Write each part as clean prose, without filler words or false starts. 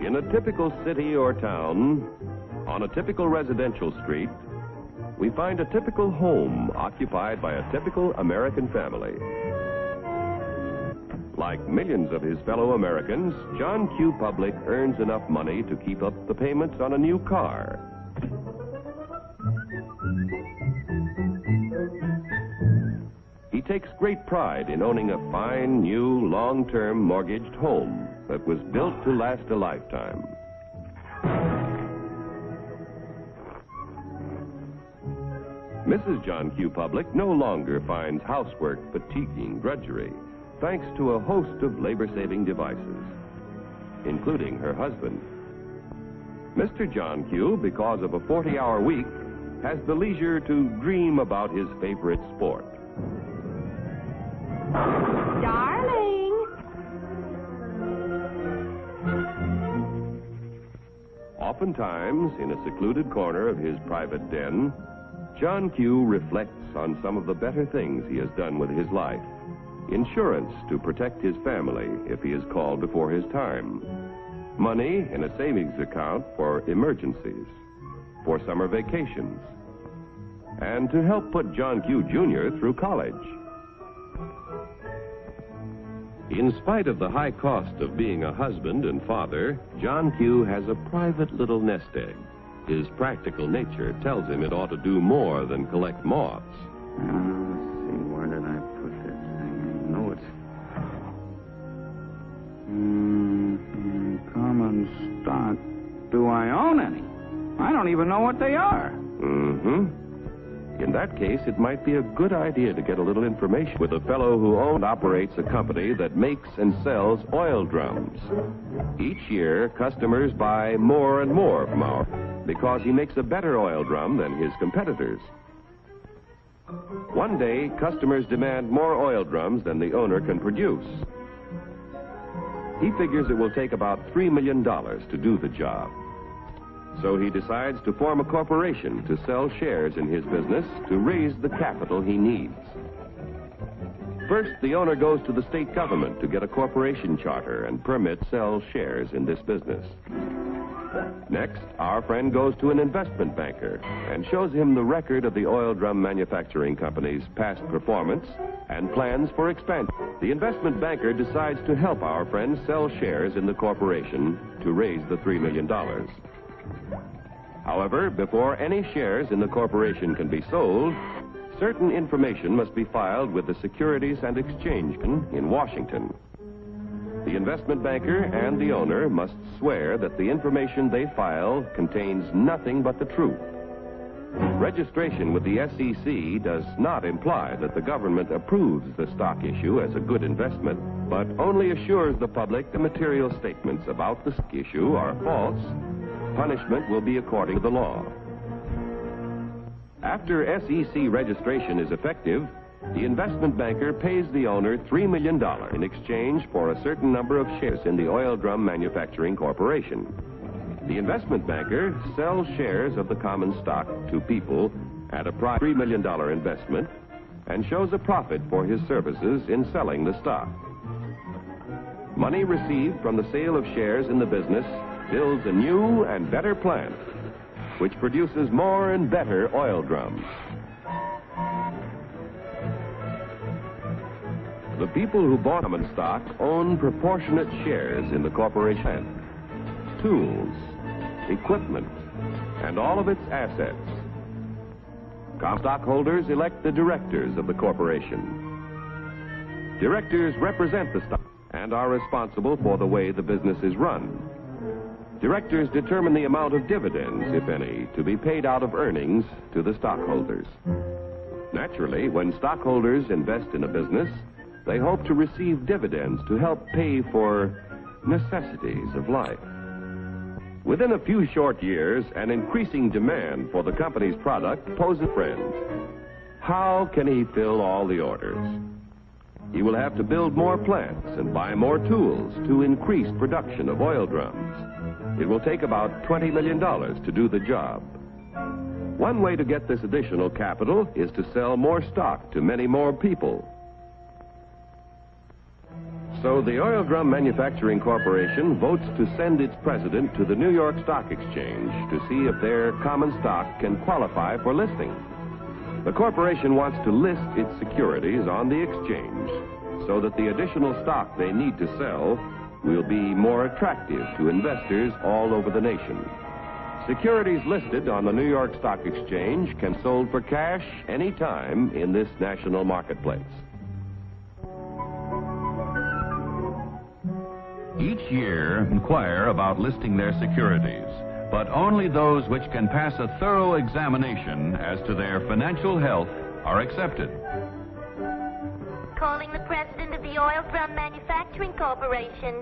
In a typical city or town, on a typical residential street, we find a typical home occupied by a typical American family. Like millions of his fellow Americans, John Q. Public earns enough money to keep up the payments on a new car. He takes great pride in owning a fine, new, long-term mortgaged home that was built to last a lifetime. Mrs. John Q. Public no longer finds housework fatiguing drudgery, thanks to a host of labor-saving devices, including her husband. Mr. John Q., because of a 40-hour week, has the leisure to dream about his favorite sport. Darling! Oftentimes, in a secluded corner of his private den, John Q. reflects on some of the better things he has done with his life. Insurance to protect his family if he is called before his time. Money in a savings account for emergencies, for summer vacations, and to help put John Q. Jr. through college. In spite of the high cost of being a husband and father, John Q. has a private little nest egg. His practical nature tells him it ought to do more than collect moths. Let's see, where did I put this thing? I know it's... common stock. Do I own any? I don't even know what they are. In that case, it might be a good idea to get a little information with a fellow who owns and operates a company that makes and sells oil drums. Each year, customers buy more and more from our because he makes a better oil drum than his competitors. One day, customers demand more oil drums than the owner can produce. He figures it will take about $3 million to do the job. So he decides to form a corporation to sell shares in his business to raise the capital he needs. First, the owner goes to the state government to get a corporation charter and permit to sell shares in this business. Next, our friend goes to an investment banker and shows him the record of the oil drum manufacturing company's past performance and plans for expansion. The investment banker decides to help our friend sell shares in the corporation to raise the $3 million. However, before any shares in the corporation can be sold, certain information must be filed with the Securities and Exchange Commission in Washington. The investment banker and the owner must swear that the information they file contains nothing but the truth. Registration with the SEC does not imply that the government approves the stock issue as a good investment, but only assures the public the material statements about the stock issue are false. Punishment will be according to the law. After SEC registration is effective, the investment banker pays the owner $3 million in exchange for a certain number of shares in the Oil Drum Manufacturing Corporation. The investment banker sells shares of the common stock to people at a price of $3 million investment and shows a profit for his services in selling the stock. Money received from the sale of shares in the business builds a new and better plant, which produces more and better oil drums. The people who bought common stock own proportionate shares in the corporation, tools, equipment, and all of its assets. Common stockholders elect the directors of the corporation. Directors represent the stock and are responsible for the way the business is run. Directors determine the amount of dividends, if any, to be paid out of earnings to the stockholders. Naturally, when stockholders invest in a business, they hope to receive dividends to help pay for necessities of life. Within a few short years, an increasing demand for the company's product poses a friend. How can he fill all the orders? He will have to build more plants and buy more tools to increase production of oil drums. It will take about $20 million to do the job. One way to get this additional capital is to sell more stock to many more people. So the Oil Drum Manufacturing Corporation votes to send its president to the New York Stock Exchange to see if their common stock can qualify for listing. The corporation wants to list its securities on the exchange so that the additional stock they need to sell will be more attractive to investors all over the nation. Securities listed on the New York Stock Exchange can be sold for cash any time in this national marketplace. Each year, inquire about listing their securities, but only those which can pass a thorough examination as to their financial health are accepted. Calling the president of the Oil Drum Manufacturing Corporation.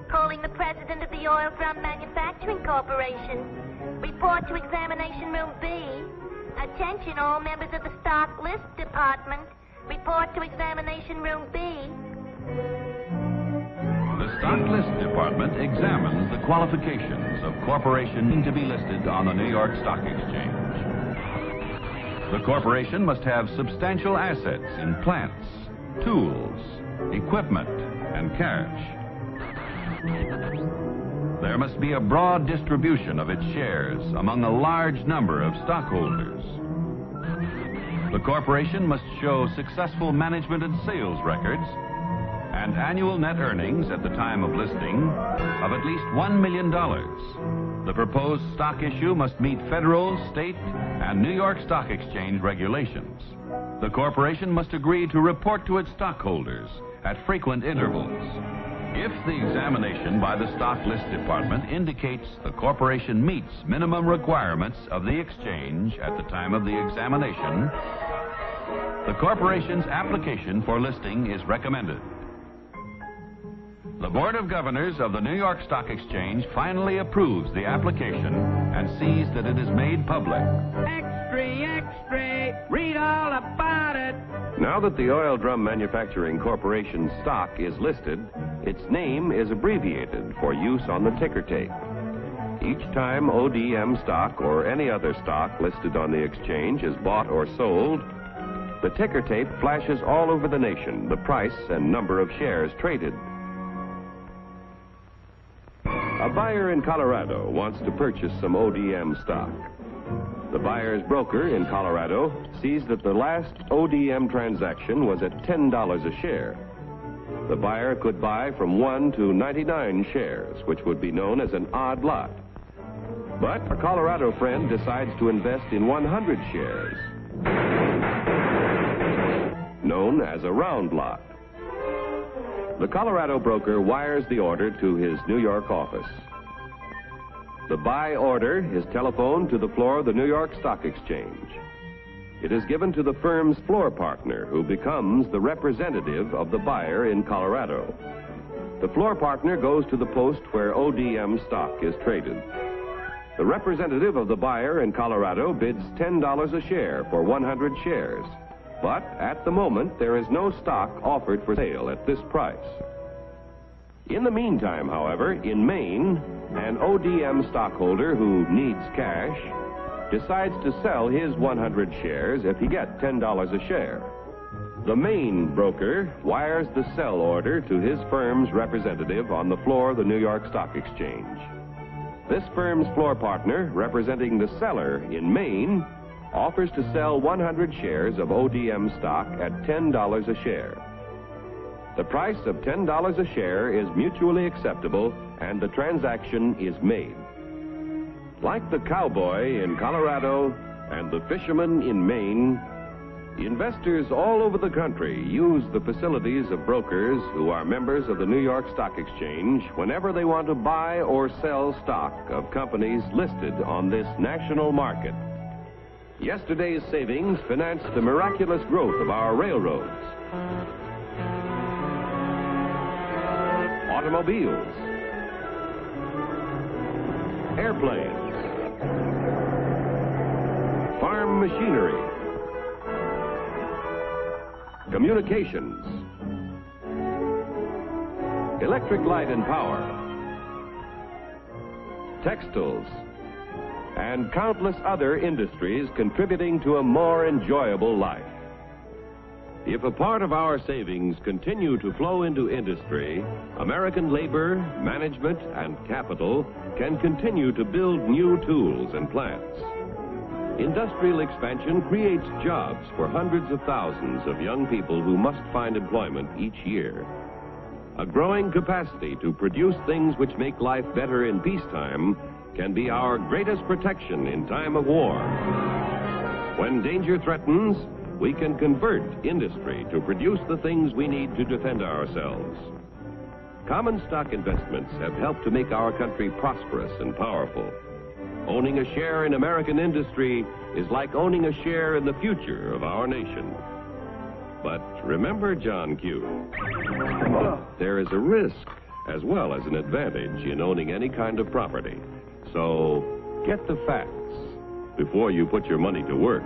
Calling the president of the Oil Drum Manufacturing Corporation. Report to examination room B. Attention all members of the stock list department. Report to examination room B. The Stock List Department examines the qualifications of corporations to be listed on the New York Stock Exchange. The corporation must have substantial assets in plants, tools, equipment, and cash. There must be a broad distribution of its shares among a large number of stockholders. The corporation must show successful management and sales records and annual net earnings at the time of listing of at least $1 million. The proposed stock issue must meet federal, state, and New York Stock Exchange regulations. The corporation must agree to report to its stockholders at frequent intervals. If the examination by the Stock List Department indicates the corporation meets minimum requirements of the exchange at the time of the examination, the corporation's application for listing is recommended. The Board of Governors of the New York Stock Exchange finally approves the application and sees that it is made public. Extra, extra, read all about it. Now that the Oil Drum Manufacturing Corporation's stock is listed, its name is abbreviated for use on the ticker tape. Each time ODM stock or any other stock listed on the exchange is bought or sold, the ticker tape flashes all over the nation the price and number of shares traded. A buyer in Colorado wants to purchase some ODM stock. The buyer's broker in Colorado sees that the last ODM transaction was at $10 a share. The buyer could buy from 1 to 99 shares, which would be known as an odd lot. But a Colorado friend decides to invest in 100 shares, known as a round lot. The Colorado broker wires the order to his New York office. The buy order is telephoned to the floor of the New York Stock Exchange. It is given to the firm's floor partner, who becomes the representative of the buyer in Colorado. The floor partner goes to the post where ODM stock is traded. The representative of the buyer in Colorado bids $10 a share for 100 shares. But at the moment, there is no stock offered for sale at this price. In the meantime, however, in Maine, an ODM stockholder who needs cash decides to sell his 100 shares if he gets $10 a share. The Maine broker wires the sell order to his firm's representative on the floor of the New York Stock Exchange. This firm's floor partner, representing the seller in Maine, offers to sell 100 shares of ODM stock at $10 a share. The price of $10 a share is mutually acceptable and the transaction is made. Like the cowboy in Colorado and the fisherman in Maine, investors all over the country use the facilities of brokers who are members of the New York Stock Exchange whenever they want to buy or sell stock of companies listed on this national market. Yesterday's savings financed the miraculous growth of our railroads, automobiles, airplanes, farm machinery, communications, electric light and power, textiles, and countless other industries contributing to a more enjoyable life. If a part of our savings continue to flow into industry, American labor, management, and capital can continue to build new tools and plants. Industrial expansion creates jobs for hundreds of thousands of young people who must find employment each year. A growing capacity to produce things which make life better in peacetime can be our greatest protection in time of war. When danger threatens, we can convert industry to produce the things we need to defend ourselves. Common stock investments have helped to make our country prosperous and powerful. Owning a share in American industry is like owning a share in the future of our nation. But remember, John Q., there is a risk as well as an advantage in owning any kind of property. So get the facts before you put your money to work.